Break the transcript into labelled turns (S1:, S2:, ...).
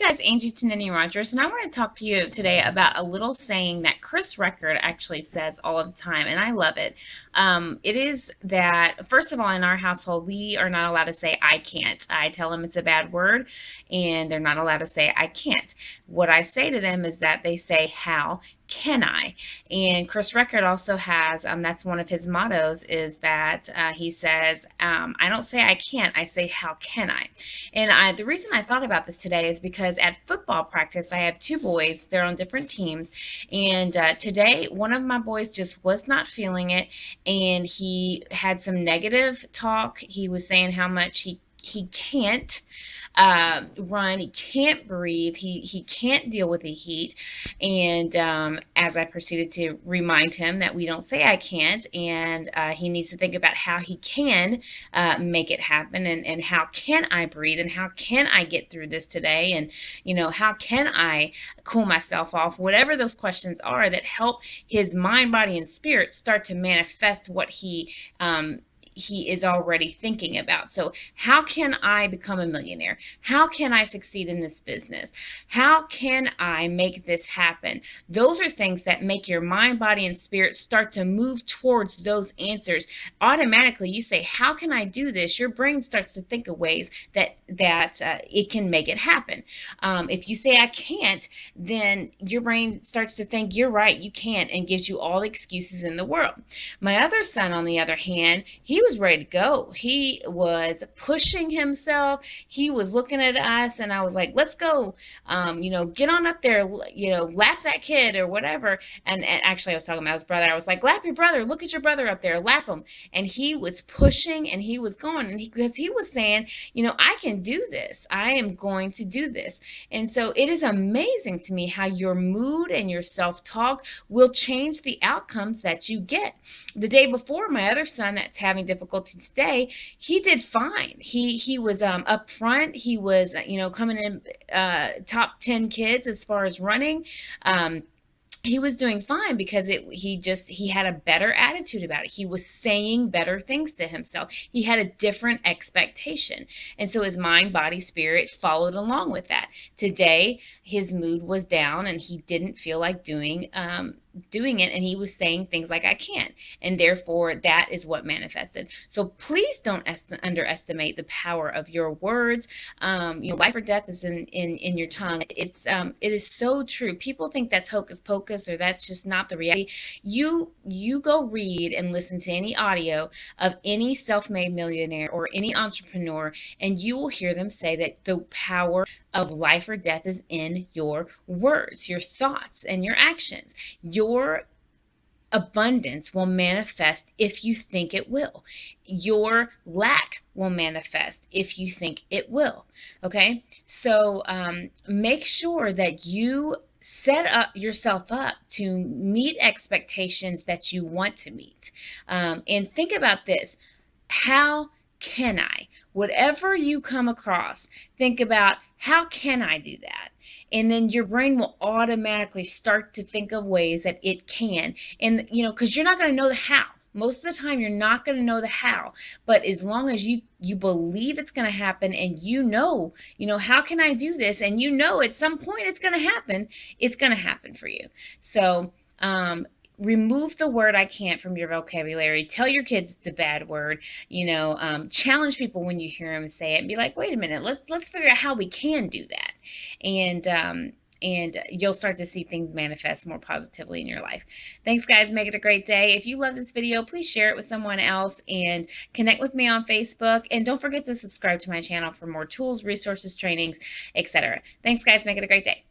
S1: Guys, Angie Tonini-Rogers, and I want to talk to you today about a little saying that Chris Record actually says all of the time, and I love it. It is that, first of all, in our household, we are not allowed to say I can't. I tell them it's a bad word, and they're not allowed to say I can't. What I say to them is that they say, how can I? And Chris Record also has, that's one of his mottos, is that he says, I don't say I can't, I say how can I? And the reason I thought about this today is because at football practice, I have two boys. They're on different teams. And today, one of my boys just was not feeling it. And he had some negative talk. He was saying how much he can't run, he can't breathe, he can't deal with the heat. And as I proceeded to remind him that we don't say I can't, and he needs to think about how he can make it happen, and how can I breathe, and how can I get through this today, and how can I cool myself off, whatever those questions are that help his mind, body, and spirit start to manifest what he is already thinking about. So how can I become a millionaire? How can I succeed in this business? How can I make this happen? Those are things that make your mind, body, and spirit start to move towards those answers. Automatically, you say, how can I do this? Your brain starts to think of ways that it can make it happen. If you say I can't, then your brain starts to think you're right, you can't, and gives you all the excuses in the world. My other son, on the other hand, he was ready to go. He was pushing himself. He was looking at us, and I was like, let's go, get on up there, lap that kid or whatever. And actually I was talking about his brother. I was like, lap your brother, look at your brother up there, lap him. And he was pushing, and he was going, and because he was saying, I can do this. I am going to do this. And so it is amazing to me how your mood and your self-talk will change the outcomes that you get. The day before, my other son that's having difficulty today, he did fine. He was up front. He was coming in top 10 kids as far as running. He was doing fine because he had a better attitude about it. He was saying better things to himself. He had a different expectation. And so his mind, body, spirit followed along with that. Today, his mood was down, and he didn't feel like doing it, and he was saying things like I can't, and therefore that is what manifested. So please don't underestimate the power of your words. Life or death is in your tongue. It is so true. People think that's hocus pocus, or that's just not the reality. You go read and listen to any audio of any self-made millionaire or any entrepreneur, and you will hear them say that the power of life or death is in your words, your thoughts, and your actions. Your abundance will manifest if you think it will. Your lack will manifest if you think it will. Okay? So make sure that you set yourself up to meet expectations that you want to meet. And think about this. How can I? Whatever you come across, think about, how can I do that? And then your brain will automatically start to think of ways that it can. And, because you're not going to know the how. Most of the time, you're not going to know the how. But as long as you believe it's going to happen, and how can I do this? And at some point it's going to happen for you. So, remove the word I can't from your vocabulary. Tell your kids it's a bad word. Challenge people when you hear them say it, and be like, wait a minute, let's figure out how we can do that. And you'll start to see things manifest more positively in your life. Thanks, guys. Make it a great day. If you love this video, please share it with someone else, and connect with me on Facebook. And don't forget to subscribe to my channel for more tools, resources, trainings, etc. Thanks, guys. Make it a great day.